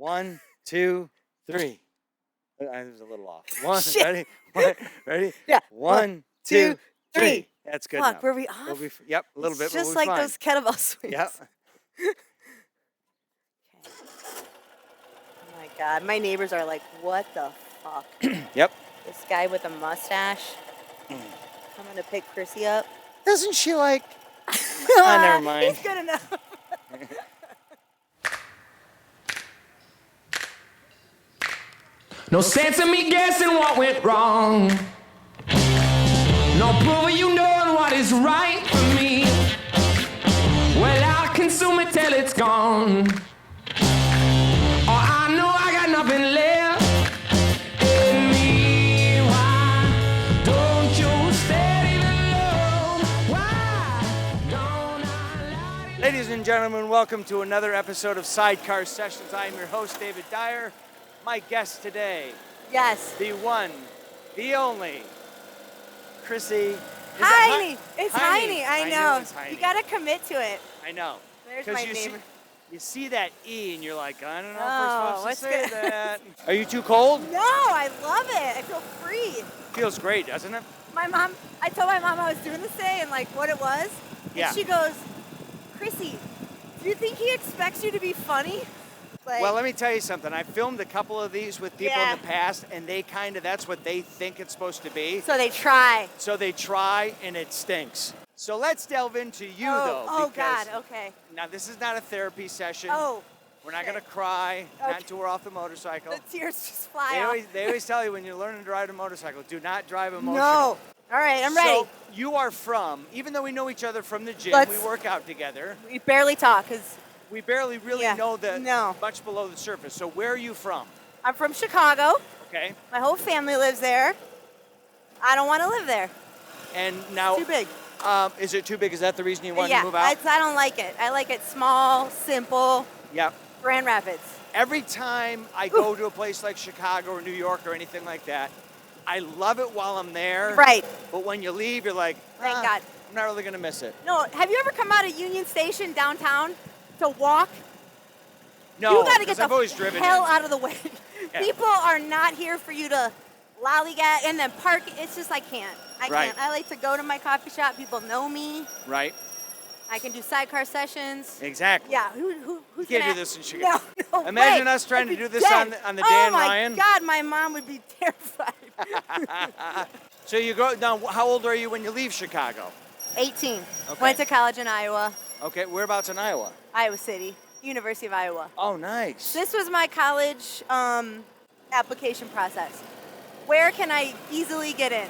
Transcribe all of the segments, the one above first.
1, 2, 3. I was a little off. One, Shit. ready? One, ready? Yeah. 1, 2, 3. That's good Fuck, enough. were we off? Yep, a little bit. It's But just we'll like be fine. those kettlebell swings. Yep. Oh my God, my neighbors are like, what the fuck? Yep. This guy with a mustache coming to pick Chrissy up. Doesn't she like? Oh, never mind. He's good enough. No sense in me guessing what went wrong. No proof of you knowing what is right for me. Well, I'll consume it till it's gone. Oh, I know I got nothing left in me. Why don't you steady the love? Why don't I lie? Ladies and gentlemen, welcome to another episode of Sidecar Sessions. I am your host, David Dyer. My guest today, Yes. the one, the only, Chrissy. Heyne. It's Heyne. I knew know. it was Heyne. You gotta commit to it. I know. There's 'Cause my you neighbor. you see that E and you're like, I don't know Oh, if we're supposed to say what's good? that. Are you too cold? No, I love it. I feel free. Feels great, doesn't it? I told my mom I was doing this today and like what it was. Yeah. And she goes, Chrissy, do you think he expects you to be funny? Like, Well, let me tell you something. I filmed a couple of these with people Yeah. in the past, and they that's what they think it's supposed to be. so they try. So they try, and it stinks. So let's delve into you, though. Oh because God, okay. Now, this is not a therapy session. Oh, We're not shit. going to cry, not Okay. until we're off the motorcycle. The tears just fly They off. always tell you when you're learning to ride a motorcycle, do not drive emotionally. No. All right, I'm ready. So you are from, even though we know each other from the gym, Let's- we work out together, We barely talk because we barely really Yeah. know No. much below the surface. So where are you from? I'm from Chicago. Okay. My whole family lives there. I don't want to live there. And now, Too big. is it too big? Is that the reason you wanted Yeah, to move out? I don't like it. I like it small, simple, Yeah. Grand Rapids. Every time I go to a place like Chicago or New York or anything like that, I love it while I'm there. Right. But when you leave, you're like, Thank God. I'm not really going to miss it. No, have you ever come out of Union Station downtown to walk? No, you got to get 'cause the I've always driven hell in. out of the way. Yeah. People are not here for you to lollygag and then park. It's just I can't. I Right. can't. I like to go to my coffee shop. People know me. Right? I can do sidecar sessions. Exactly. Yeah, who's can't gonna do this in Chicago. No, no Imagine way. us trying I'd to be do this dead. on the Oh Dan my Ryan. God, my mom would be terrified. So you go now. How old are you when you leave Chicago? 18. Okay. Went to college in Iowa, Okay, whereabouts in Iowa? Iowa City, University of Iowa. Oh, nice. This was my college application process. Where can I easily get in?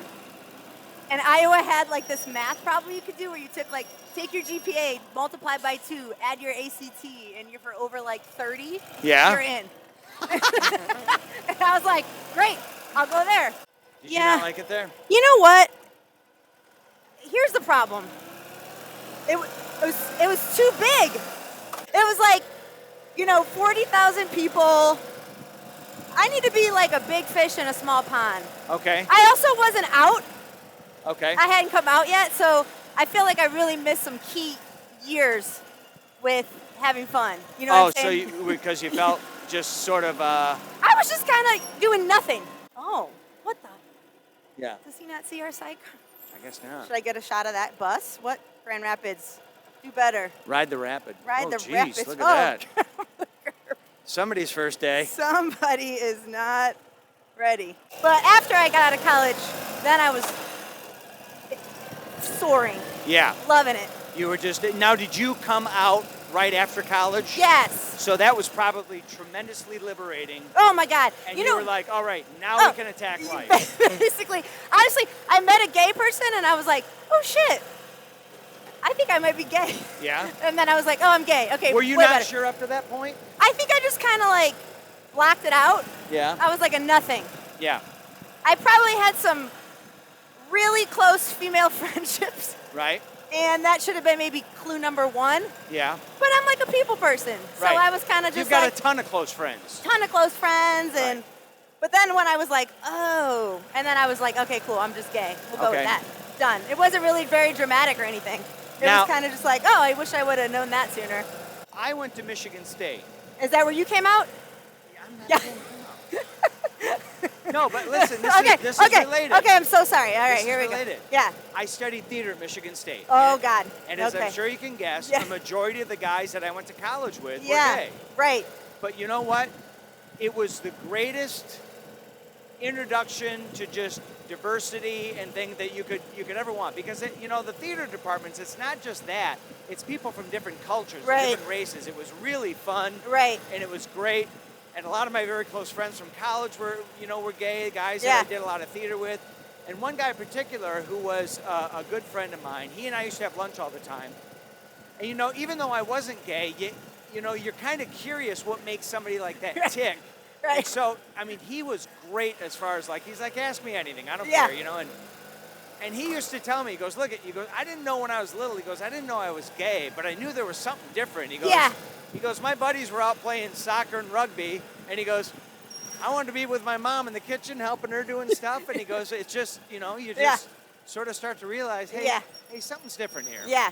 And Iowa had like this math problem you could do where you took like, take your GPA, multiply by 2, add your ACT, and you're for over like 30, Yeah? you're in. And I was like, great, I'll go there. Did you not like it there? You know what? Here's the problem. It was too big. It was like, 40,000 people. I need to be like a big fish in a small pond. Okay. I also wasn't out. Okay. I hadn't come out yet, so I feel like I really missed some key years with having fun. You know what I'm saying? because you felt just sort of I was just kind of doing nothing. Oh, what the? yeah. Does he not see our sidecar? I guess not. Should I get a shot of that bus? What? Grand Rapids. Do better. Ride the rapid. Ride oh, the geez, Rapids. Look at that. Somebody's first day. Somebody is not ready. But after I got out of college, then I was soaring, Yeah. loving it. You were just now. Did you come out right after college? Yes. So that was probably tremendously liberating. Oh my God. And you were like, all right, now we can attack life. Basically, honestly, I met a gay person and I was like, oh shit, I think I might be gay. Yeah. And then I was like, oh, I'm gay. Okay. Were you way not better. sure up to that point? I think I just kind of like blocked it out. Yeah. I was like a nothing. Yeah. I probably had some really close female friendships, Right. and that should have been maybe clue number 1. Yeah. But I'm like a people person, so Right. I was kind of just You've got like a ton of close friends. ton of close friends, and Right. but then when I was like, oh, and then I was like, okay, cool, I'm just gay. We'll go Okay. with that. Done. It wasn't really very dramatic or anything. It Now- was kind of just like, oh, I wish I would have known that sooner. I went to Michigan State. Is that where you came out? Yeah. No, but listen, this is related. Okay, I'm so sorry. All right, This here is we related. go. Yeah. I studied theater at Michigan State. Oh, God. And as Okay. I'm sure you can guess, Yeah. the majority of the guys that I went to college with were Yeah. gay. Right. But you know what? It was the greatest introduction to just diversity and things that you could ever want, because the theater departments, it's not just that, it's people from different cultures, Right. different races. It was really fun, Right. and it was great. And a lot of my very close friends from college were gay guys Yeah. that I did a lot of theater with. And one guy in particular who was a good friend of mine, he and I used to have lunch all the time. And even though I wasn't gay, you're kind of curious what makes somebody like that tick. Right. And so, I mean, he was great as far as he's like, ask me anything, I don't Yeah. care, And he used to tell me, he goes, I didn't know when I was little, he goes, I didn't know I was gay, but I knew there was something different. He goes, Yeah. He goes, my buddies were out playing soccer and rugby, and he goes, I wanted to be with my mom in the kitchen, helping her doing stuff, and he goes, it's just, you just Yeah. sort of start to realize, hey, Yeah. hey, something's different here. Yeah.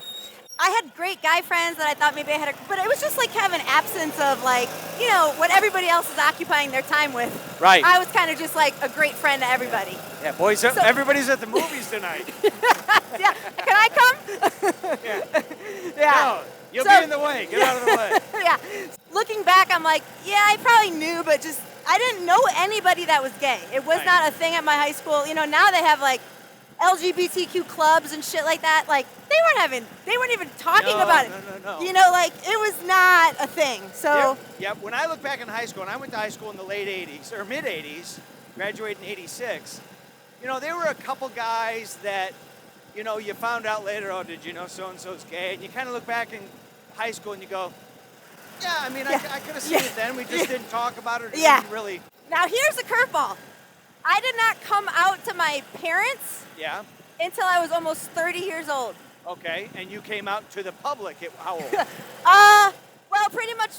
I had great guy friends that I thought maybe I had, but it was just like have an absence of what everybody else is occupying their time with. Right. I was kind of just like a great friend to everybody. Yeah, boys, everybody's at the movies tonight. Yeah. Can I come? Yeah. Yeah. No, you'll So- be in the way. Get out of the way. Yeah. Looking back, I'm like, yeah, I probably knew, but just I didn't know anybody that was gay. It was Right. not a thing at my high school. Now they have LGBTQ clubs and shit like that. They weren't even talking about it. No. It was not a thing. So Yep. When I look back in high school, and I went to high school in the late 80s, or mid 80s, graduated in 86, there were a couple guys that, you found out later, oh, did you know so-and-so's gay? And you kind of look back in high school and you go, yeah, I mean, Yeah. I could have seen it then. We just didn't talk about it. Or Yeah. didn't really. now here's a curveball. I did not come out to my parents Yeah. until I was almost 30 years old. Okay. And you came out to the public at how old? Well, pretty much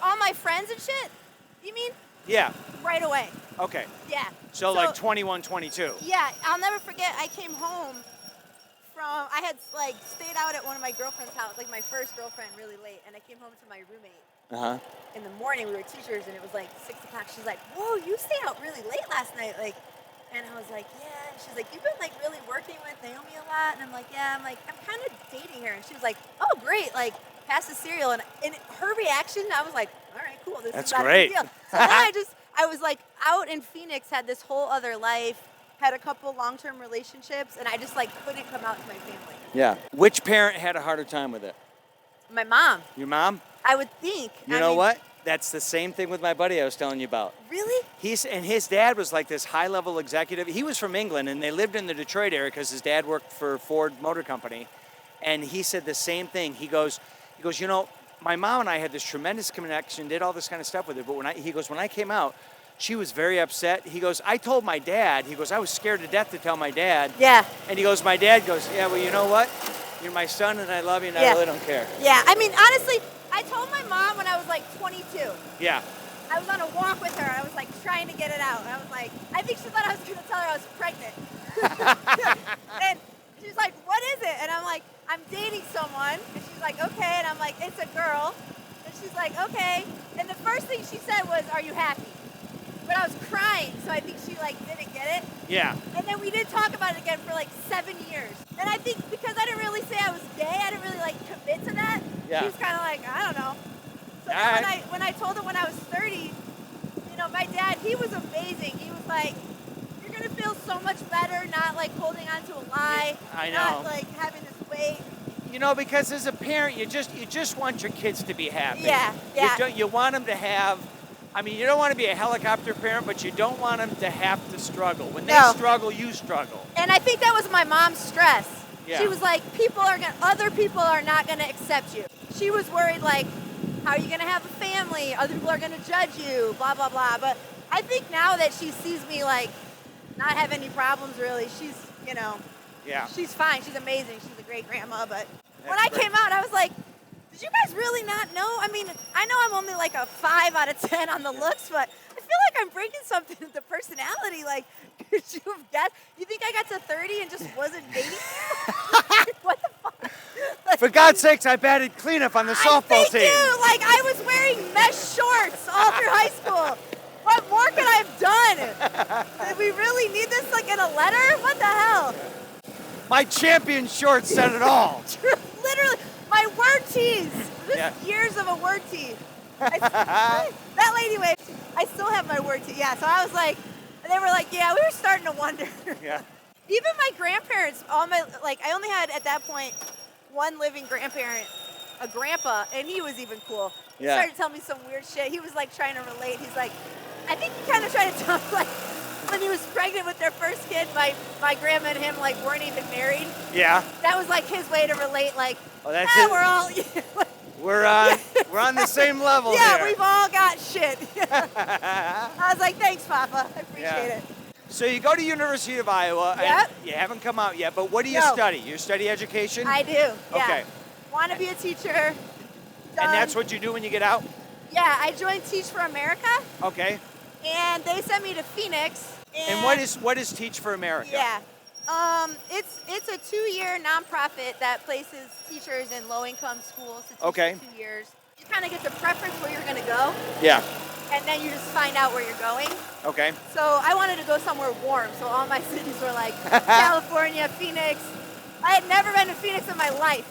all my friends and shit. You mean? Yeah. Right away. Okay. Yeah. So 21, 22. Yeah, I'll never forget. I came home I had stayed out at one of my girlfriend's house, my first girlfriend, really late, and I came home to my roommate. Uh-huh. In the morning, we were teachers, and it was 6 o'clock. She's like, "Whoa, you stayed out really late last night." And I was like, "Yeah." And she's like, "You've been really working with Naomi a lot." And I'm like, "Yeah." I'm like, "I'm kind of dating her." And she was like, "Oh, great! Pass the cereal." And in her reaction, I was like, "All right, cool. This That's is not great. a big deal." So then I was out in Phoenix, had this whole other life, had a couple long-term relationships, and I just couldn't come out to my family. Yeah. Which parent had a harder time with it? My mom, Your mom? I would think. You know what? That's the same thing with my buddy I was telling you about. Really? His dad was this high-level executive. He was from England, and they lived in the Detroit area because his dad worked for Ford Motor Company. And he said the same thing. He goes, my mom and I had this tremendous connection, did all this kind of stuff with her. But when I came out, she was very upset. He goes, I told my dad. He goes, I was scared to death to tell my dad. Yeah. And he goes, my dad goes, yeah, well, you know what? You're my son, and I love you, and I really don't care. Yeah. I mean, honestly, I told my mom when I was 22. Yeah. I was on a walk with her. I was trying to get it out. And I was I think she thought I was going to tell her I was pregnant. And she's like, what is it? And I'm like, I'm dating someone. And she's like, okay. And I'm like, it's a girl. And she's like, okay. And the first thing she said was, are you happy? But I was crying, so I think she didn't get it. Yeah. And then we didn't talk about it again for 7 years. And I think because I didn't really say I was gay, I didn't really commit to that. Yeah. She was kind of I don't know. So then when I told her when I was 30, my dad, he was amazing. He was like, you're gonna feel so much better not holding on to a lie. I know. Not having this weight. Because as a parent, you just want your kids to be happy. Yeah. You want them to have. I mean, you don't want to be a helicopter parent, but you don't want them to have to struggle. When they struggle, you struggle. And I think that was my mom's stress. Yeah. She was like, other people are not gonna accept you. She was worried how are you gonna have a family? Other people are gonna judge you, blah, blah, blah. But I think now that she sees me not have any problems really, she's, Yeah. she's fine. She's amazing. She's a great grandma. But when I came out, I was like, did you guys really not know? I mean, I know I'm only a 5 out of 10 on the looks, but I feel I'm bringing something to the personality. Could you have guessed? You think I got to 30 and just wasn't dating you? What the fuck? For God's sakes, I batted cleanup on the softball Thank team. you. Like, I was wearing mesh shorts all through high school. What more could I have done? Did we really need this like in a letter? What the hell? My champion shorts said it all. Literally, my word tees. Just years of a word tee. That lady waved. I still have my word tee. Yeah, so I was like, they were like, yeah, we were starting to wonder. Yeah. Even my grandparents, I only had at that point one living grandparent, a grandpa, and he was even cool. He started telling me some weird shit. He was like trying to relate. He's like, I think he kind of tried to tell me like when he was pregnant with their first kid, my grandma and him like weren't even married. Yeah. That was like his way to relate. Like, that's it. We're all. We're on the same level here. Yeah, we've all got shit. I was like, thanks, Papa. I appreciate it. So you go to University of Iowa. Yep. And you haven't come out yet, but what do you study? You study education? I do. Yeah. Okay. Want to be a teacher. And that's what you do when you get out? Yeah, I joined Teach for America. Okay. And they sent me to Phoenix. And what is Teach for America? Yeah. It's a 2-year nonprofit that places teachers in low-income schools to teach for 2 years. You kind of get the preference where you're going to go. Yeah. And then you just find out where you're going. Okay. So I wanted to go somewhere warm. So all my cities were like California, Phoenix. I had never been to Phoenix in my life.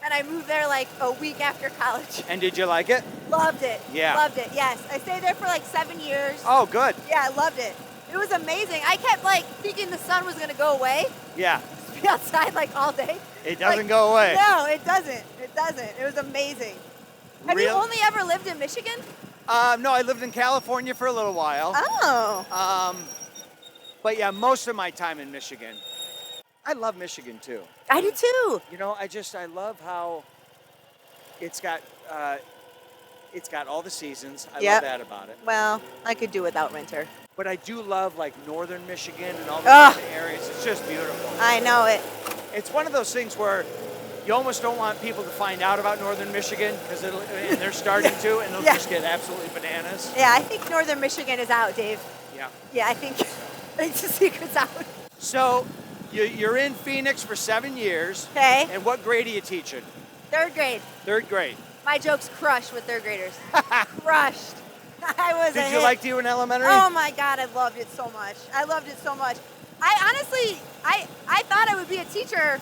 And I moved there like a week after college. And did you like it? Loved it. Yeah. Loved it, yes. I stayed there for like 7 years. Oh, good. Yeah, I loved it. It was amazing. I kept like thinking the sun was going to go away. Yeah. Just be outside like all day. It doesn't go away. No, it doesn't. It doesn't. It was amazing. Have you only ever lived in Michigan? No, I lived in California for a little while. Oh. But yeah, most of my time in Michigan. I love Michigan too. I do too. You know, I love how it's got all the seasons. I love that about it. Well, I could do without winter. But I do love like northern Michigan and all the other areas. It's just beautiful. I know it. It's one of those things where you almost don't want people to find out about northern Michigan and they're starting to, and they'll just get absolutely bananas. Yeah, I think northern Michigan is out, Dave. Yeah. Yeah, I think the secret's out. So you're in Phoenix for 7 years. Okay. And what grade are you teaching? 3rd grade. 3rd grade. My joke's crushed with 3rd graders. Crushed. Did you like to do in elementary? Oh my God, I loved it so much. I loved it so much. I honestly, I thought I would be a teacher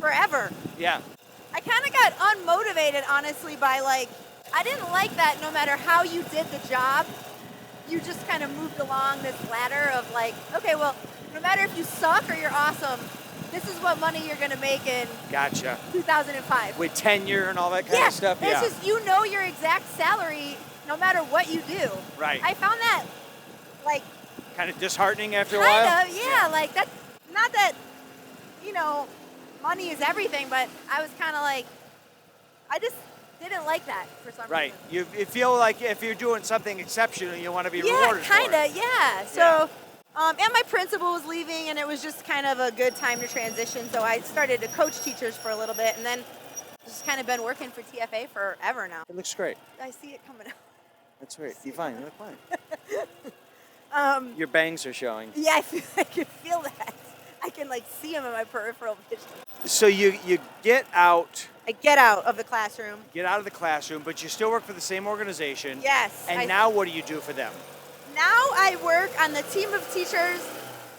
forever. Yeah. I kind of got unmotivated, honestly, by like, I didn't like that no matter how you did the job, you just kind of moved along this ladder of like, okay, well, no matter if you suck or you're awesome, this is what money you're going to make in 2005. With tenure and all that kind of stuff? Yeah, it's just, you know your exact salary no matter what you do. Right. I found that, like... kind of disheartening after a while? Kind of, yeah. Like, that's not that, you know, money is everything, but I was kind of like, I just didn't like that for some reason. Right. You feel like if you're doing something exceptional, you want to be rewarded for it. Yeah, kind of, yeah. So, and my principal was leaving, and it was just kind of a good time to transition, so I started to coach teachers for a little bit, and then just kind of been working for TFA forever now. It looks great. I see it coming out. That's great. You fine. You look fine. Your bangs are showing. Yeah, I can feel that. I can like see them in my peripheral vision. So you get out. I get out of the classroom. Get out of the classroom, but you still work for the same organization. Yes. And now what do you do for them? Now I work on the team of teachers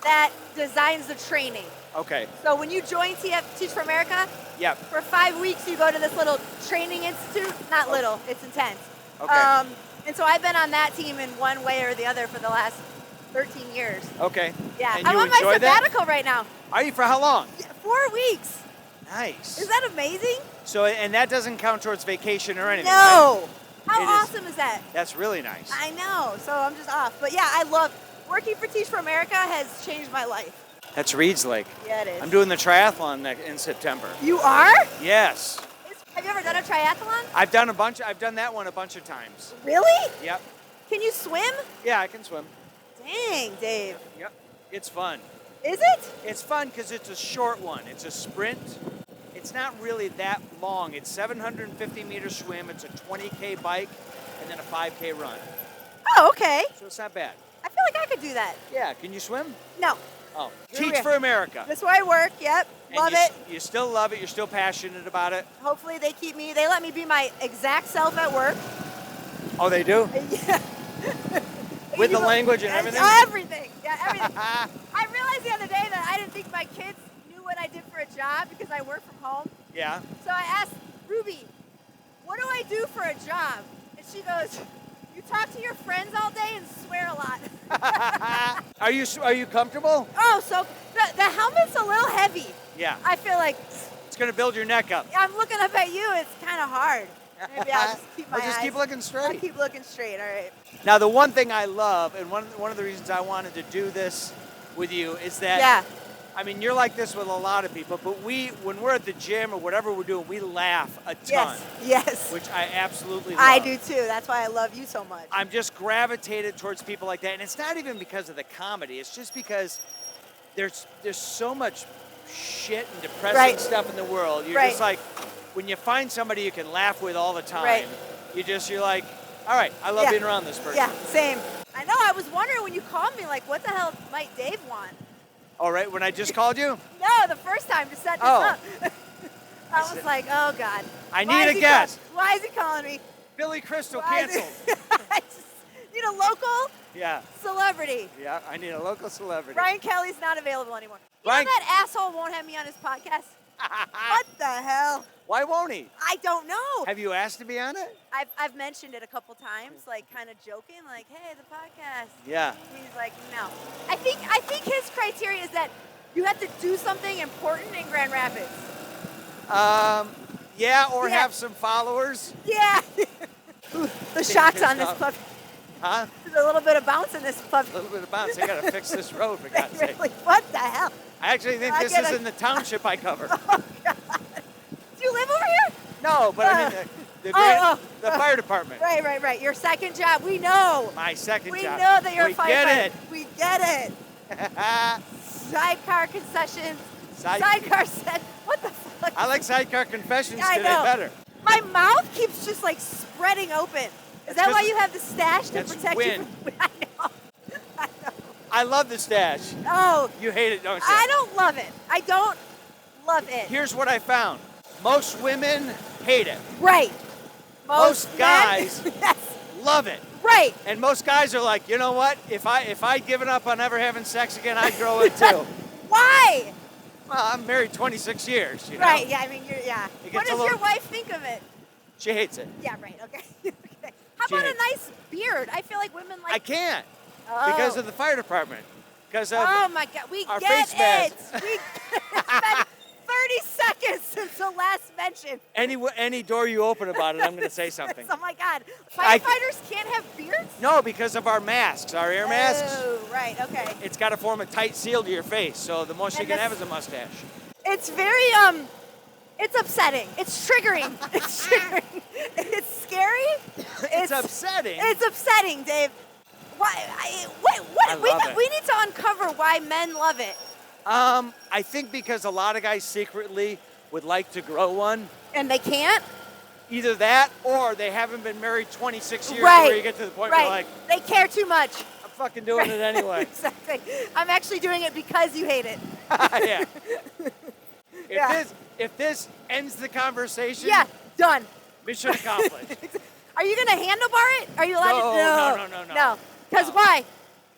that designs the training. Okay. So when you join Teach for America, for 5 weeks you go to this little training institute. Not little, it's intense. Okay. And so I've been on that team in one way or the other for the last 13 years. Okay. Yeah, and I'm on my sabbatical right now. Are you? For how long? 4 weeks. Nice. Is that amazing? So, and that doesn't count towards vacation or anything, No. Right? How awesome is that? That's really nice. I know. So I'm just off. But yeah, I love working for Teach for America has changed my life. That's Reed's Lake. Yeah, it is. I'm doing the triathlon in September. You are? Yes. Have you ever done a triathlon? I've done that one a bunch of times. Really? Yep. Can you swim? Yeah, I can swim. Dang, Dave. Yep. It's fun. Is it? It's fun because it's a short one. It's a sprint. It's not really that long. It's 750-meter swim. It's a 20K bike, and then a 5K run. Oh, okay. So it's not bad. I feel like I could do that. Yeah. Can you swim? No. Oh, Here we Teach are. for America. That's where I work. Yep. And Love you, it. You still love it. You're still passionate about it. Hopefully they let me be my exact self at work. Oh, they do? Yeah. With the language and everything? Everything. Yeah, everything. I realized the other day that I didn't think my kids knew what I did for a job because I work from home. Yeah. So I asked Ruby, what do I do for a job? And she goes, you talk to your friends all day and swear a lot. Are you comfortable? Oh, so the helmet's a little heavy. Yeah. I feel like It's going to build your neck up. I'm looking up at you. It's kind of hard. Maybe I'll just keep my I'll just eyes. keep looking I'll straight. keep looking straight. All right. Now, the one thing I love, and one of the reasons I wanted to do this with you is that, Yeah. I mean, you're like this with a lot of people, but when we're at the gym or whatever we're doing, we laugh a ton. Yes. Yes. Which I absolutely love. I do too. That's why I love you so much. I'm just gravitated towards people like that. And it's not even because of the comedy. It's just because there's so much shit and depressing Right. stuff in the world. You're Right. just like, when you find somebody you can laugh with all the time, Right. you're like, all right, I love Yeah. being around this person. Yeah, same. I know. I was wondering when you called me, like, what the hell might Dave want? All right, when I just called you, No, the first time to set this Oh. up. I was said- like, oh God. I Why need is a he guest. Why is he calling me? Billy Crystal Why is he- canceled. I just need a local Yeah, celebrity. yeah, I need a local celebrity. Brian Kelly's not available anymore. You Brian- know that asshole won't have me on his podcast? What the hell? Why won't he? I don't know. Have you asked to be on it? I've mentioned it a couple times, like kind of joking, like, hey, the podcast. Yeah. He's like, no. I think his criteria is that you have to do something important in Grand Rapids. Yeah, or Yeah. have some followers. Yeah. Ooh, the shock's pissed on this off. puppy. Huh? There's a little bit of bounce in this puppy. A little bit of bounce. I gotta fix this road, for God's sake. Really? What the hell? I actually think I this get is a- in the township I cover. Do you live over here? No, but I mean the Oh, fire department. Right. Your second job. We know. My second We job. know that you're we a firefighter. Get We get it. it. Sidecar concessions. Side- Sidecar set. What the fuck? I like Sidecar Confessions I today know. better. My mouth keeps just like spreading open. Is That's that why 'cause you have the stash to that's protect wind. you? I know. I know. I love the stash. Oh, You hate it, don't you? I don't love it. I don't love it. Here's what I found. Most women hate it. Right. Most men- guys- Yes. Love it. Right. And most guys are like, you know what? If I'd given up on ever having sex again, I'd grow it too. Why? Well, I'm married 26 years, you know? Right. Yeah. I mean, yeah. It What gets a does your little- wife think of it? She hates it. Yeah. Right. Okay. Okay. How She about a hates nice beard? I feel like women like. I can't Oh. because of the fire department. Because of Oh my God, we our get face it. masks. It's been 30 seconds since the last mention. any door you open about it, I'm going to say something. Oh my God, I- firefighters can't have beards? No, because of our masks, our air masks. Oh, right, okay. It's got to form a tight seal to your face, so the most you And can this- have is a mustache. It's very, it's upsetting. It's triggering. It's triggering. It's scary. It's upsetting. It's upsetting, Dave. Why? I What? love it. We need to uncover why men love it. I think because a lot of guys secretly would like to grow one. And they can't? Either that or they haven't been married 26 years Right. where you get to the point where you're like, They care too much. I'm fucking doing it anyway. Exactly. I'm actually doing it because you hate it. Yeah. Yeah. If this ends the conversation, Yeah, done. mission accomplished. Are you going to handlebar it? Are you allowed to? No. No. Because No. why?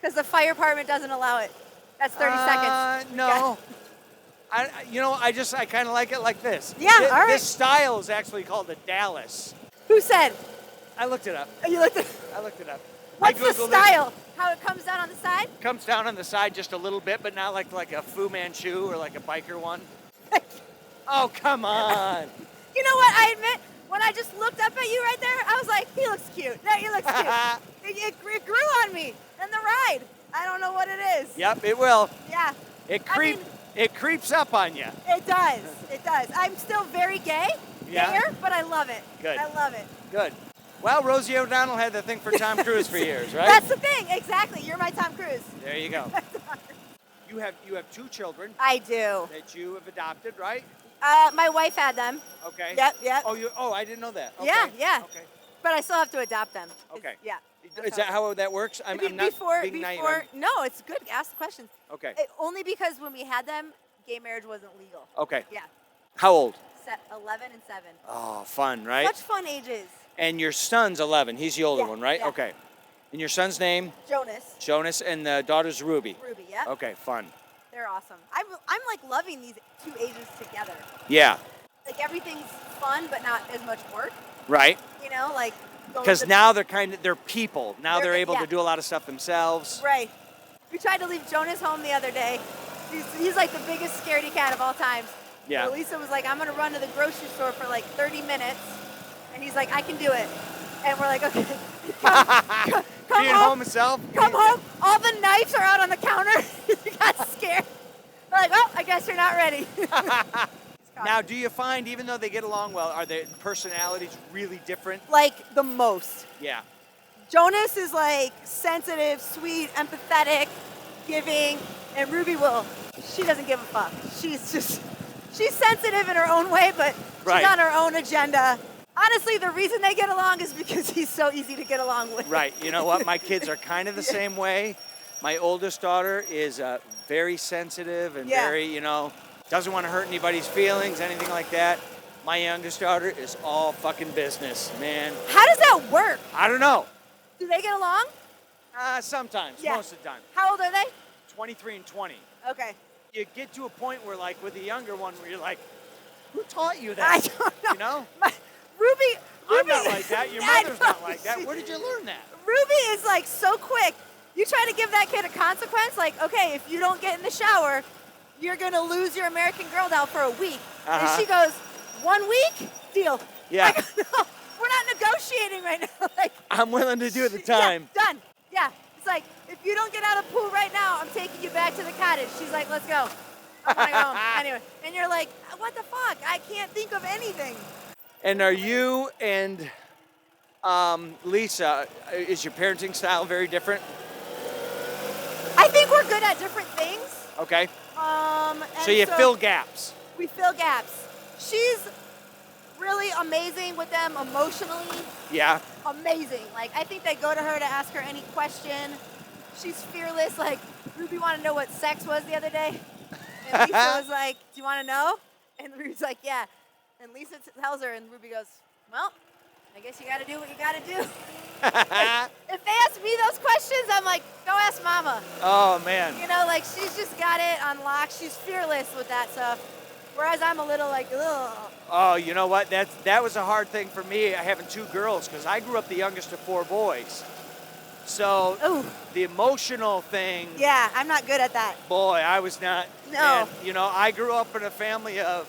Because the fire department doesn't allow it. That's 30 seconds. No. I kind of like it like this. Yeah, all right. This style is actually called a Dallas. Who said? I looked it up. You looked at. I looked it up. What's I the Googled style? How it comes down on the side? It. Comes down on the side just a little bit, but not like a Fu Manchu or like a biker one. Oh, come on. You know what? I admit, when I just looked up at you right there, I was like, he looks cute. No, he looks cute. it grew on me. And the ride. I don't know what it is. Yep, it will. Yeah. It mean- creeps up on you. It does. It does. I'm still very gay. Yeah? Gayer, but I love it. Good. I love it. Good. Well, Rosie O'Donnell had the thing for Tom Cruise for years, right? That's the thing. Exactly. You're my Tom Cruise. There you go. You have 2 children I do. that you have adopted, right? My wife had them, Okay. Yep. Oh, I didn't know that. Okay. Yeah, yeah. Okay. but I still have to adopt them. Okay. Yeah. Is that how that works? I'm not being naive. No, it's good. Ask the questions. Okay. Only because when we had them, gay marriage wasn't legal. Okay. Yeah. How old? 11 and 7. Oh, fun, right? Such fun ages. And your son's 11. He's the older one, right? Yeah. Okay. And your son's name? Jonas. Jonas, and the daughter's Ruby. Ruby, yeah. Okay, fun. They're awesome. I'm like loving these 2 ages together. Yeah. Like everything's fun, but not as much work. Right. You know, like. Because now they're people. Now they're able yeah. to do a lot of stuff themselves. Right. We tried to leave Jonas home the other day. He's like the biggest scaredy cat of all times. Yeah. So Lisa was like, I'm going to run to the grocery store for like 30 minutes. And he's like, I can do it. And we're like, okay. Come Being home himself? Come home. All the knives are out on the counter. He got scared. We're like, oh, I guess you're not ready. Now, do you find, even though they get along well, are their personalities really different? Like the most. Yeah. Jonas is like sensitive, sweet, empathetic, giving, and Ruby she doesn't give a fuck. She's sensitive in her own way, but she's on her own agenda. Honestly, the reason they get along is because he's so easy to get along with. Right. You know what? My kids are kind of the same way. My oldest daughter is very sensitive and very, doesn't want to hurt anybody's feelings, anything like that. My youngest daughter is all fucking business, man. How does that work? I don't know. Do they get along? Sometimes, most of the time. How old are they? 23 and 20. Okay. You get to a point where, like, with the younger one, where you're like, who taught you that? I don't know. You know? Ruby. I'm not like that. Your mother's not like that. Where did you learn that? Ruby is, like, so quick. You try to give that kid a consequence, like, okay, if you don't get in the shower, you're going to lose your American Girl doll for a week. And she goes, 1 week? Deal. Yeah. Go, no, we're not negotiating right now. Like, I'm willing to do it the time. Yeah, done. Yeah. It's like, if you don't get out of the pool right now, I'm taking you back to the cottage. She's like, let's go. I'm going to go home. Anyway. And you're like, what the fuck? I can't think of anything. And are you and Lisa, is your parenting style very different? I think we're good at different things. Okay. And so you fill gaps. We fill gaps. She's really amazing with them emotionally. Yeah. Amazing. Like, I think they go to her to ask her any question. She's fearless. Like, Ruby wanted to know what sex was the other day. And Lisa was like, do you want to know? And Ruby's like, yeah. And Lisa tells her, and Ruby goes, well, I guess you got to do what you got to do. Like, if they ask me those questions, I'm like, go ask Mama. Oh, man. You know, like, she's just got it on lock. She's fearless with that stuff. Whereas I'm a little like, ugh. Oh, you know what? That was a hard thing for me, having 2 girls, because I grew up the youngest of 4 boys. So the emotional thing. Yeah, I'm not good at that. Boy, I was not. No. And, I grew up in a family of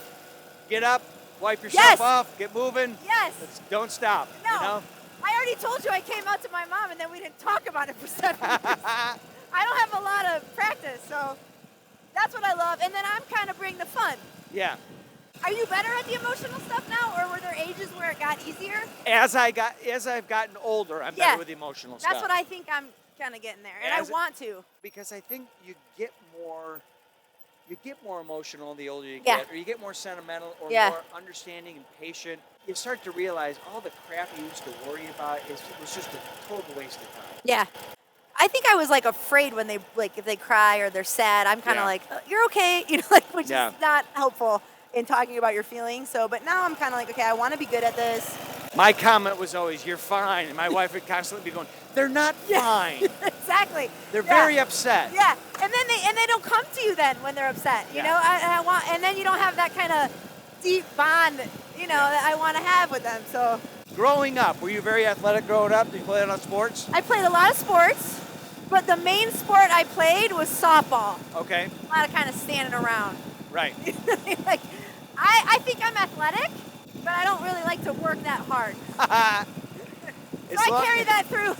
get up, wipe yourself off, get moving. Yes. Don't stop. No. I already told you I came out to my mom, and then we didn't talk about it for 7 years. I don't have a lot of practice, so that's what I love. And then I'm kind of bring the fun. Yeah. Are you better at the emotional stuff now, or were there ages where it got easier? As I've gotten older, I'm better with the emotional stuff. That's what I think I'm kind of getting there, and I want to. Because I think you get more emotional the older you get, or you get more sentimental, or more understanding and patient. You start to realize all the crap you used to worry about was just a total waste of time. Yeah. I think I was like afraid when they if they cry or they're sad. I'm kind of like, you're okay, which is not helpful in talking about your feelings. So, but now I'm kind of like, okay, I want to be good at this. My comment was always, "You're fine," and my wife would constantly be going, "They're not fine." Exactly. They're very upset. Yeah, and then they don't come to you then when they're upset. You know, and then you don't have that kind of deep bond, that I want to have with them. So. Growing up, were you very athletic growing up? Did you play a lot of sports? I played a lot of sports, but the main sport I played was softball. Okay. A lot of kind of standing around. Right. Like, I think I'm athletic, but I don't really like to work that hard. So I carry that through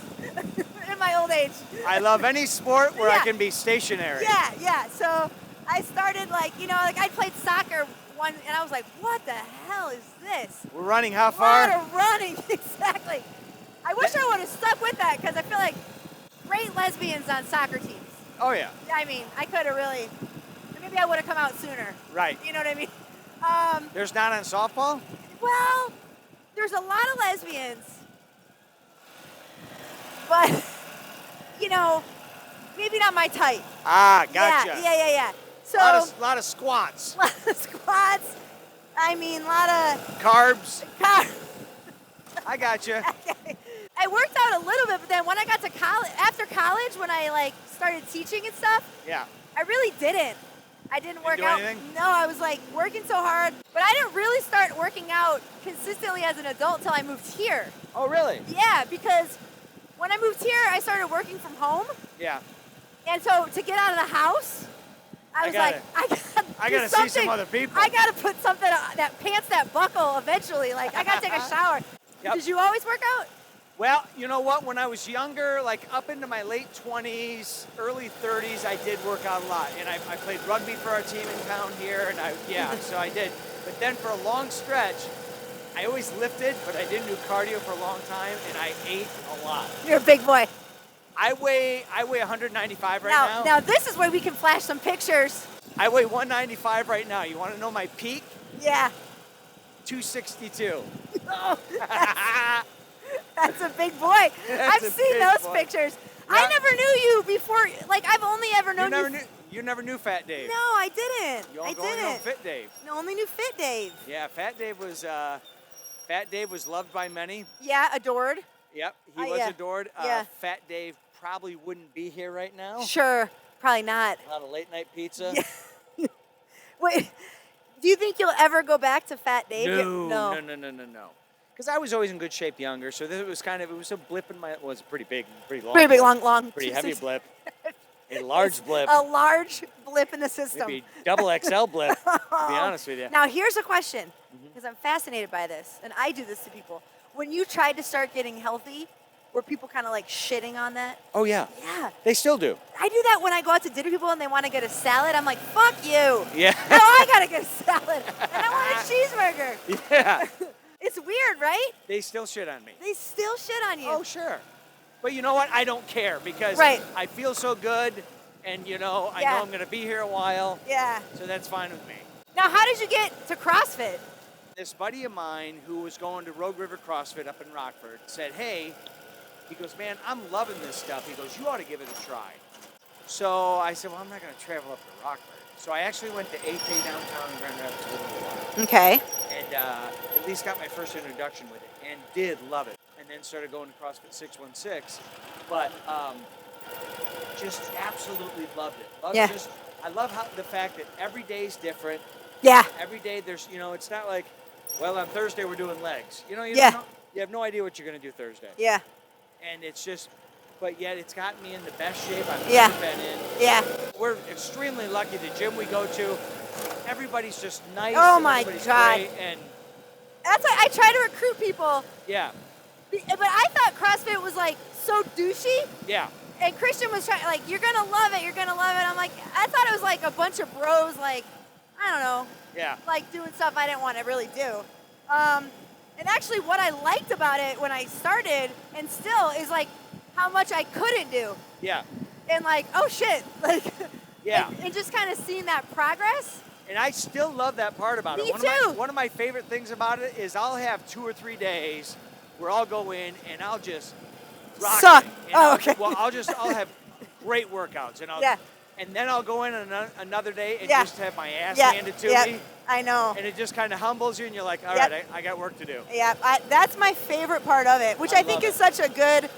in my old age. I love any sport where I can be stationary. Yeah. So I started I played soccer one, and I was like, what the hell is this? We're running how far? A lot of running, exactly. I wish I would have stuck with that, because I feel like great lesbians on soccer teams. Oh, yeah. I mean, I could have really, maybe I would have come out sooner. Right. You know what I mean? There's not on softball? Well, there's a lot of lesbians. but you know, maybe not my type. Ah, gotcha. Yeah. So lot of squats. lot of squats. I mean, a lot of Carbs. I gotcha. I worked out a little bit, but then when I got to college, after college, when I like started teaching and stuff, Yeah. I really didn't. I didn't work do out. anything? No, I was like working so hard, but I didn't really start working out consistently as an adult until I moved here. Oh, really? Yeah, because when I moved here, I started working from home, Yeah. and so to get out of the house, I was like, I gotta see some other people. I gotta put something that pants that buckle eventually. Like I gotta take a shower. Yep. Did you always work out? Well, you know what? When I was younger, like up into my late 20s, early 30s, I did work out a lot. And I played rugby for our team in town here, and so I did. But then for a long stretch, I always lifted, but I didn't do cardio for a long time, and I ate a lot. You're a big boy. I weigh 195 right now. Now this is where we can flash some pictures. I weigh 195 right now. You want to know my peak? Yeah. 262. Oh, that's a big boy. I've seen those pictures. Yeah. I never knew you before. Like I've only ever known you never knew Fat Dave. No, I didn't. You I only didn't. know Fit Dave. No, only knew Fit Dave. Yeah, Fat Dave was loved by many. Yeah, adored. Yep, he was adored. Yeah. Fat Dave probably wouldn't be here right now. Sure, probably not. A lot of late night pizza. Yeah. Wait, do you think you'll ever go back to Fat Dave? No. Because I was always in good shape younger, so it was a blip in my, it was a pretty big, pretty long. Pretty big, long. Pretty heavy blip. A large blip. A large blip in the system. Maybe double XL blip, to be honest with you. Now, here's a question, because I'm fascinated by this, and I do this to people. When you tried to start getting healthy, were people kind of like shitting on that? Oh, yeah. Yeah. They still do. I do that when I go out to dinner with people and they want to get a salad. I'm like, fuck you. Yeah. No, I got to get a salad. And I want a cheeseburger. Yeah. It's weird, right? They still shit on me. They still shit on you. Oh, sure. But you know what? I don't care because I feel so good and, I know I'm going to be here a while. Yeah. So that's fine with me. Now, how did you get to CrossFit? This buddy of mine who was going to Rogue River CrossFit up in Rockford said, hey, he goes, man, I'm loving this stuff. He goes, you ought to give it a try. So I said, well, I'm not going to travel up to Rockford. So I actually went to 8K downtown in Grand Rapids for a little while. Okay. And at least got my first introduction with it and did love it. And then started going to CrossFit 616. But just absolutely loved it. I love how the fact that every day is different. Yeah. Every day there's, it's not like, well, on Thursday we're doing legs. You have no idea what you're going to do Thursday. Yeah. And it's just, but yet it's gotten me in the best shape I've Yeah. ever been in. Yeah. We're extremely lucky. The gym we go to, everybody's just nice. Oh my everybody's God. great, and That's why I try to recruit people. yeah, But I thought CrossFit was like so douchey. yeah, And Christian was trying, like, you're going to love it. You're going to love it. I'm like, I thought it was like a bunch of bros, like, I don't know. yeah. Like doing stuff I didn't want to really do. And actually what I liked about it when I started and still is like how much I couldn't do. Yeah. And like, oh shit. Like, Yeah. and just kind of seeing that progress. And I still love that part about it. Me too. One of my favorite things about it is I'll have 2 or 3 days where I'll go in and I'll just rock Suck. it. And Okay. I'll have great workouts and then I'll go in another day and just have my ass handed to me. I know. And it just kind of humbles you and you're like, all right, I got work to do. Yeah, that's my favorite part of it, which I think is such a good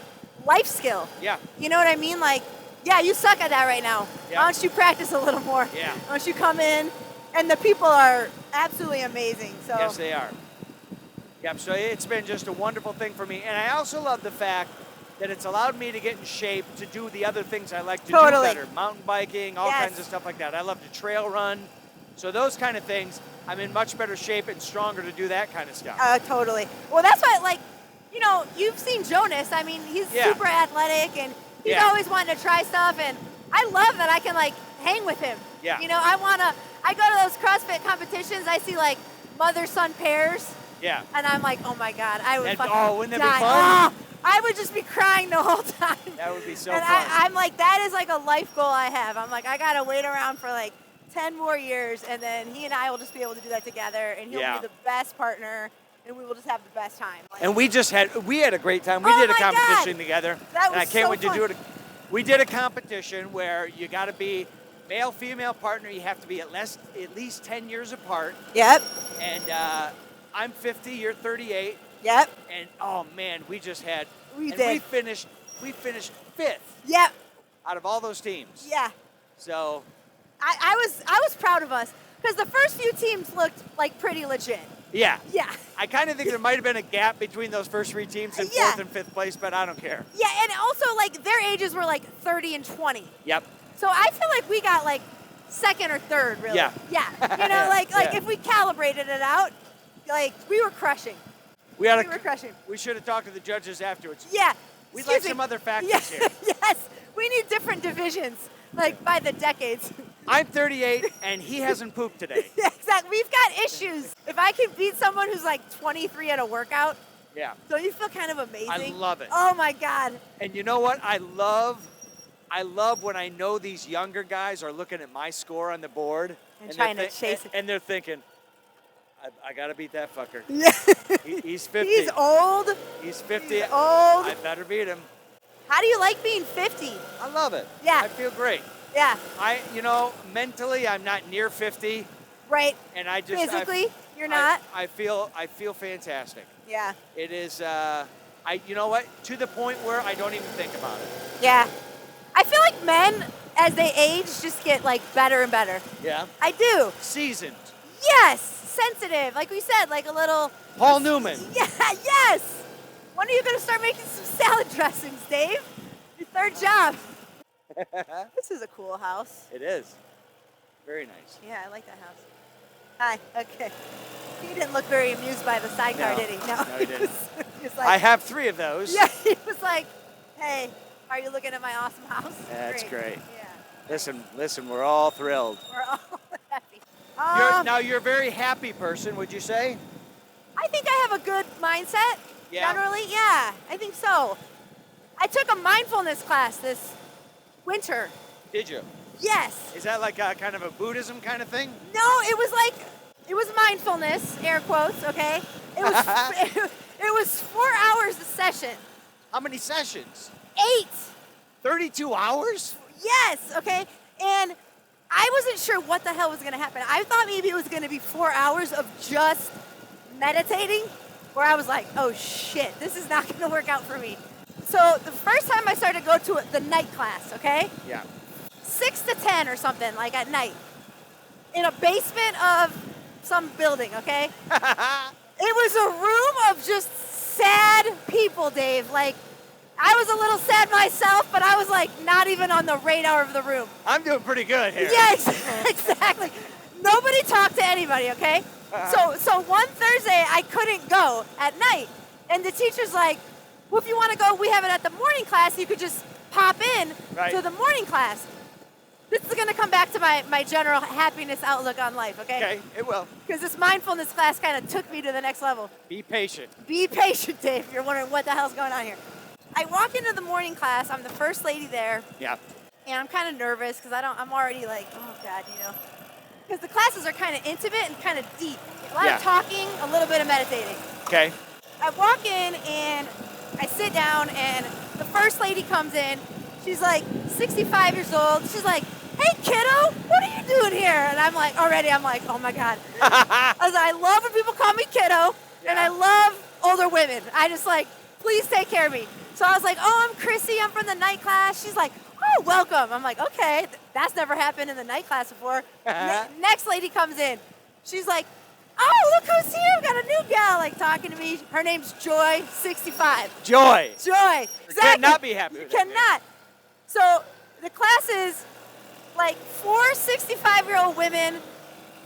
life skill. Yeah. You know what I mean? Like, yeah, you suck at that right now. Yeah. Why don't you practice a little more? Yeah. Why don't you come in? And the people are absolutely amazing. So Yes, they are. Yep, so it's been just a wonderful thing for me. And I also love the fact that it's allowed me to get in shape to do the other things I like to do better. Mountain biking, all kinds of stuff like that. I love to trail run. So those kind of things, I'm in much better shape and stronger to do that kind of stuff. Totally. Well, that's why, like, you've seen Jonas. I mean, he's super athletic, and he's always wanting to try stuff, and I love that I can, like, hang with him. Yeah. I go to those CrossFit competitions, I see, like, mother-son pairs. Yeah. And I'm like, oh, my God, I would fucking wouldn't that die. be fun? I would just be crying the whole time. That would be so fun. I'm like, that is, like, a life goal I have. I'm like, I got to wait around for, like, 10 more years, and then he and I will just be able to do that together, and he'll be the best partner. and we will just have the best time. Like, And we had a great time. We Oh did a my God. competition together. That and I was can't so wait to fun. do it. We did a competition where you got to be male-female partner. You have to be at least 10 years apart. Yep. And I'm 50, you're 38. Yep. And oh man, we did. We finished 5th Yep. out of all those teams. Yeah. So I was proud of us because the first few teams looked like pretty legit. yeah. Yeah. I kind of think there might have been a gap between those first 3 teams in Yeah. 4th and 5th place, but I don't care. Yeah, and also like their ages were like 30 and 20. Yep. So I feel like we got like 2nd or 3rd, really. Yeah. Yeah. You know, like Yeah. if we calibrated it out, like we were crushing. We were crushing. We should have talked to the judges afterwards. Yeah. We'd Excuse like me. some other factors Yeah. here. Yes. We need different divisions, like by the decades. I'm 38 and he hasn't pooped today. Yeah, exactly. We've got issues. If I can beat someone who's like 23 at a workout, Yeah. don't you feel kind of amazing? I love it. Oh my God. And you know what? I love when I know these younger guys are looking at my score on the board And they're trying to chase it. and they're thinking, I gotta beat that fucker. Yeah. He's 50. He's old. He's 50. He's old. I better beat him. How do you like being 50? I love it. Yeah. I feel great. Yeah. Mentally, I'm not near 50, Right. and I just Physically, you're not. I feel fantastic. Yeah. It is. You know what? To the point where I don't even think about it. Yeah. I feel like men, as they age, just get like better and better. Yeah. I do. Seasoned. Yes. Sensitive. Like we said, like a little. Paul Newman. Yeah. Yes. When are you going to start making some salad dressings, Dave? Your 3rd job. This is a cool house. It is. Very nice. Yeah, I like that house. Hi. Okay. He didn't look very amused by the sidecar, No. did he? No, he didn't. He was like, I have 3 of those. Yeah, he was like, hey, are you looking at my awesome house? That's great. Yeah. Listen, we're all thrilled. We're all happy. Now you're a very happy person, would you say? I think I have a good mindset. Yeah? Generally, yeah, I think so. I took a mindfulness class this winter. Did you? Yes. Is that like a kind of a Buddhism kind of thing? No, it was mindfulness, air quotes, okay? It was it was 4 hours a session. How many sessions? 8. 32 hours? Yes, okay? And I wasn't sure what the hell was going to happen. I thought maybe it was going to be 4 hours of just meditating, where I was like, oh shit, this is not going to work out for me. So the first time I started to go to the night class, okay? Yeah. 6 to 10 or something, like at night, in a basement of some building, okay? It was a room of just sad people, Dave. Like, I was a little sad myself, but I was like not even on the radar of the room. I'm doing pretty good here. Yeah, exactly. Nobody talked to anybody, okay? So one Thursday I couldn't go at night, and the teacher's like, well, if you want to go, we have it at the morning class. You could just pop in Right. to the morning class. This is going to come back to my general happiness outlook on life, okay? Okay, it will. Because this mindfulness class kind of took me to the next level. Be patient. Be patient, Dave. You're wondering what the hell's going on here. I walk into the morning class. I'm the first lady there, Yeah. and I'm kind of nervous because I'm already like, oh God, you know. Because the classes are kind of intimate and kind of deep. A lot Yeah. of talking, a little bit of meditating. Okay. I walk in and I sit down, and the first lady comes in. She's like 65 years old. She's like, hey, kiddo, what are you doing here? And I'm like, oh my God. I love when people call me kiddo, and I love older women. I just like, please take care of me. So I was like, oh, I'm Chrissy. I'm from the night class. She's like, oh, welcome. I'm like, okay, that's never happened in the night class before. Next lady comes in. She's like, oh, look who's here. We got a new gal like talking to me. Her name's Joy, 65. Joy. Joy. Exactly. Cannot be happy with You that cannot. So the class is like 4 65-year-old women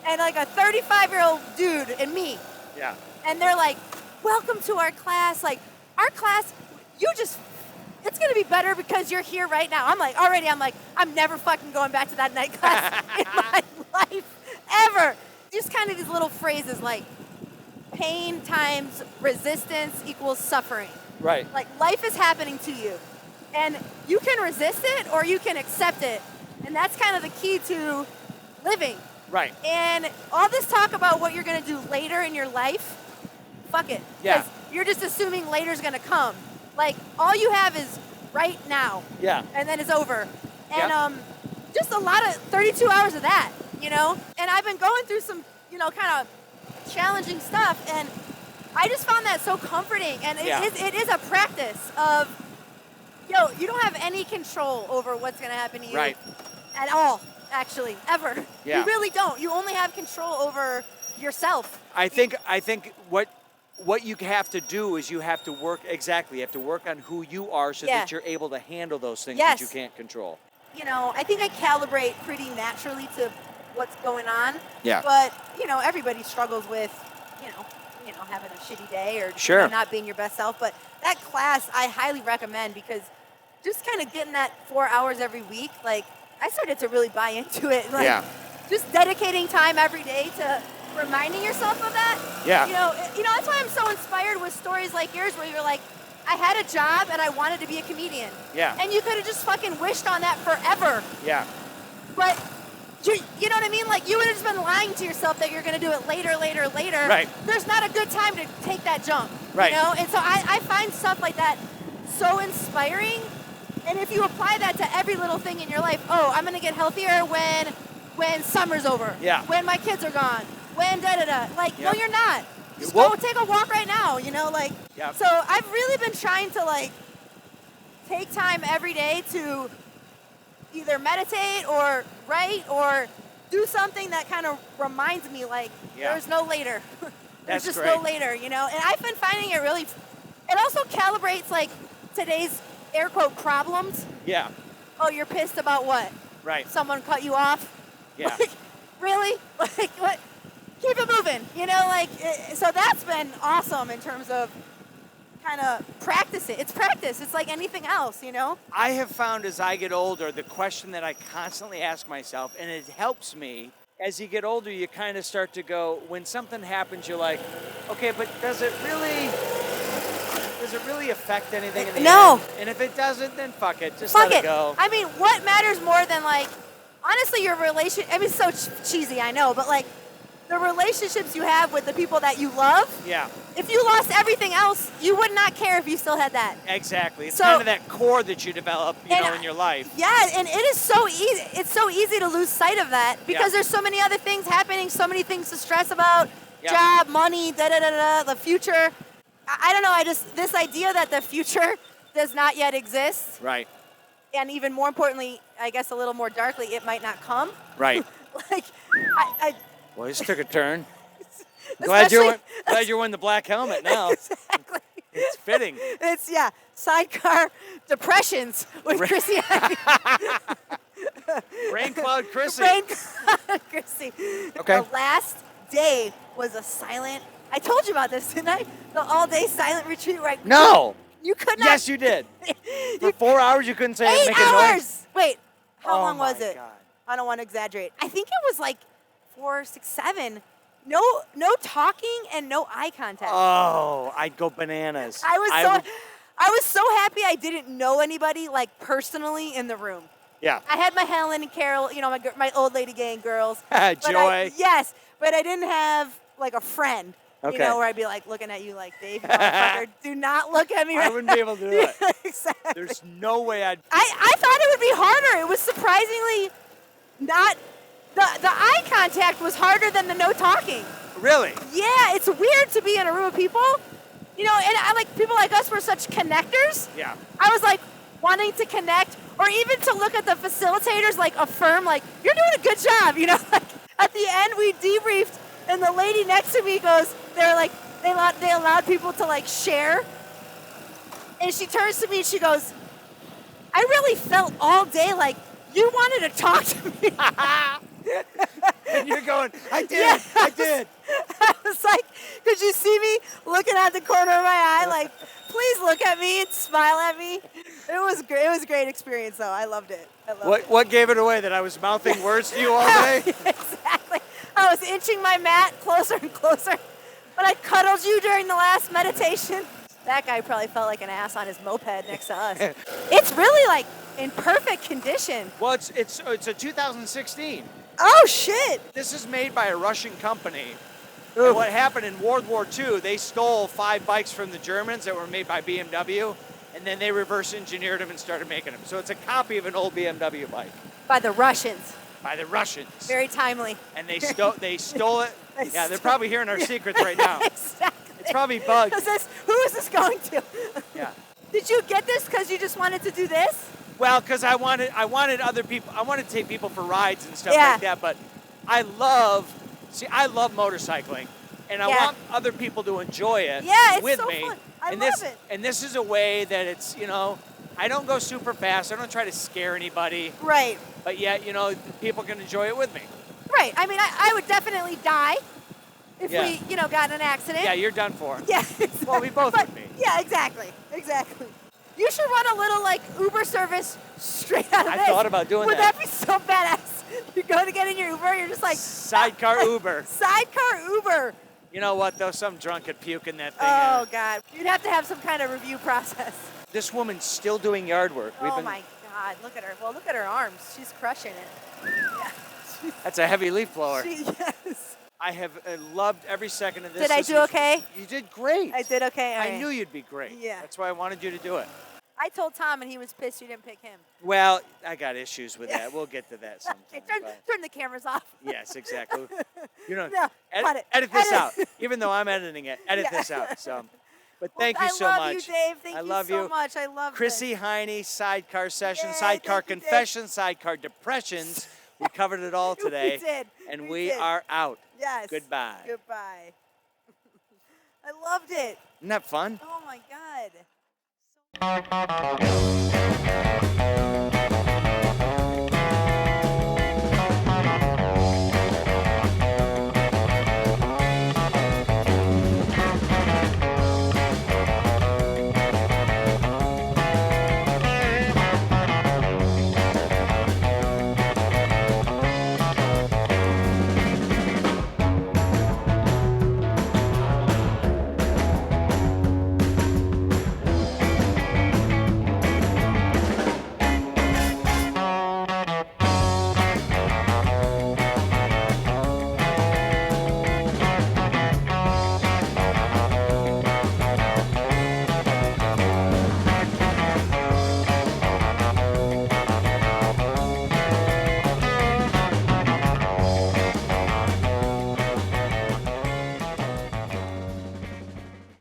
and like a 35-year-old dude and me. Yeah. And they're like, welcome to our class. Like, our class, it's going to be better because you're here right now. I'm like, I'm never fucking going back to that night class in my life, ever. Just kind of these little phrases like pain times resistance equals suffering. Right. Like, life is happening to you. And you can resist it or you can accept it. And that's kind of the key to living. Right. And all this talk about what you're going to do later in your life, fuck it. Yeah. 'Cause you're just assuming later's gonna come. Like, all you have is right now. Yeah. And then it's over. And Yeah. just a lot of 32 hours of that, you know? And I've been going through some, you know, kind of challenging stuff, and I just found that so comforting. And it is a practice of, you don't have any control over what's gonna happen to you. Right. At all, actually, ever. Yeah. You really don't. You only have control over yourself. I think what you have to do is you have to work on who you are so that you're able to handle those things that you can't control. You know, I think I calibrate pretty naturally to what's going on. Yeah. But, everybody struggles with, having a shitty day or Sure. not being your best self. But that class I highly recommend, because just kind of getting that 4 hours every week, like, I started to really buy into it. Like, just dedicating time every day to reminding yourself of that. Yeah. That's why I'm so inspired with stories like yours, where you're like, I had a job and I wanted to be a comedian. Yeah. And you could have just fucking wished on that forever. Yeah. But, you know what I mean? Like, you would have just been lying to yourself that you're going to do it later. Right. There's not a good time to take that jump. Right. And so I find stuff like that so inspiring. And if you apply that to every little thing in your life, I'm going to get healthier when summer's over. Yeah. When my kids are gone. When da-da-da. Like, no, you're not. Just Well- go take a walk right now, Yeah. So I've really been trying to, like, take time every day to either meditate or write or do something that kind of reminds me, like, there's no later. There's That's just great. no later, And I've been finding it really, it also calibrates, like, today's air quote problems. Yeah. Oh, you're pissed about what? Right. Someone cut you off? Yeah. Like, really? Like, what? Keep it moving, so that's been awesome in terms of kind of practice it. It's practice. It's like anything else, I have found as I get older, the question that I constantly ask myself, and it helps me, as you get older, you kind of start to go, when something happens, you're like, okay, but does it really affect anything in the end? And if it doesn't, then fuck it. Just let it go. I mean, what matters more than, like, honestly, your relationship, I mean, it's so cheesy, I know, but, like, the relationships you have with the people that you love. Yeah. If you lost everything else, you would not care if you still had that. Exactly. It's So- kind of that core that you develop, And in your life. Yeah, and it is so easy. It's so easy to lose sight of that because there's so many other things happening, so many things to stress about. Yeah. Job, money, the future. I don't know. This idea that the future does not yet exist, Right. and even more importantly, I guess a little more darkly, it might not come. Right. Like, I Well, this took a turn. especially- Glad you're wearing the black helmet now. Exactly. It's fitting. It's Sidecar Depressions with Chrissy Heyne. Rain Cloud Chrissy. Rain Cloud Chrissy. Okay. The last day was a silent. I told you about this, didn't I? The all-day silent retreat where No. you could not. Yes, you did. For 4 hours, you couldn't say 8 make a noise. hours. Wait, how Oh long was my it? God. I don't want to exaggerate. I think it was like 4, 6, 7. No talking and no eye contact. Oh, I'd go bananas. I was so happy I didn't know anybody, like, personally in the room. Yeah. I had my Helen and Carol, my old lady gang girls. But Joy. Yes, but I didn't have, like, a friend, Okay. where I'd be, like, looking at you like, Dave, motherfucker, do not look at me. I wouldn't be able to do it. Exactly. There's no way I'd. I thought it would be harder. It was surprisingly not. The eye contact was harder than the no talking. Really? Yeah, it's weird to be in a room of people. And I like people like us were such connectors. Yeah. I was like wanting to connect, or even to look at the facilitators, like affirm, like, you're doing a good job. Like at the end we debriefed, and the lady next to me goes, they allowed people to, like, share. And she turns to me and she goes, I really felt all day like you wanted to talk to me. And you're going, I did. Yeah. I did. I was like, could you see me looking at the corner of my eye, like, please look at me and smile at me? It was great. It was a great experience, though. I loved it. What gave it away? That I was mouthing words to you all day? Exactly. I was inching my mat closer and closer. But I cuddled you during the last meditation. That guy probably felt like an ass on his moped next to us. It's really, like, in perfect condition. Well, it's a 2016. Oh, shit. This is made by a Russian company And what happened in World War II, they stole 5 bikes from the Germans that were made by BMW, and then they reverse engineered them and started making them. So it's a copy of an old BMW bike. By the Russians. By the Russians. Very timely. And they stole it. Yeah, they're probably hearing our secrets right now. Exactly. It's probably bugs. Who is this going to? Yeah. Did you get this because you just wanted to do this? Well, because I wanted other people. I wanted to take people for rides and stuff Yeah. like that. But I love motorcycling, and I Yeah. want other people to enjoy it Yeah, it's with so me. fun. I and love this, it. And this is a way that it's, I don't go super fast. I don't try to scare anybody. Right. But yet, people can enjoy it with me. Right. I mean, I would definitely die if Yeah. we, got in an accident. Yeah, you're done for. Yeah. Exactly. Well, we both would be. Yeah, exactly. Exactly. You should run a little, Uber service straight out of I this. thought about doing Would that. that be so badass? You go to get in your Uber, you're just like... Sidecar Uber. Sidecar Uber. You know what, though? Some drunk could puke in that thing. Oh, God. You'd have to have some kind of review process. This woman's still doing yard work. Oh, my God. Look at her. Well, look at her arms. She's crushing it. Yeah. That's a heavy leaf blower. Yes. I have loved every second of this. Did I do okay? You did great. I did okay. All I right. knew you'd be great. Yeah. That's why I wanted you to do it. I told Tom, and he was pissed you didn't pick him. Well, I got issues with that. We'll get to that sometime. Okay, but- turn the cameras off. Yes, exactly. No, cut it. Edit this Edit. out. Even though I'm editing it, edit Yeah. this out. So, but Well, thank you so I love much. you, Dave. Thank I you love so you. much. I love Chrissy Heyne, Sidecar Sessions, Yay, Sidecar thank you, Dave. Confessions, Sidecar Depressions. We covered it all today. We did. And We we did. are out. Yes. Goodbye. Goodbye. I loved it. Isn't that fun? Oh my God.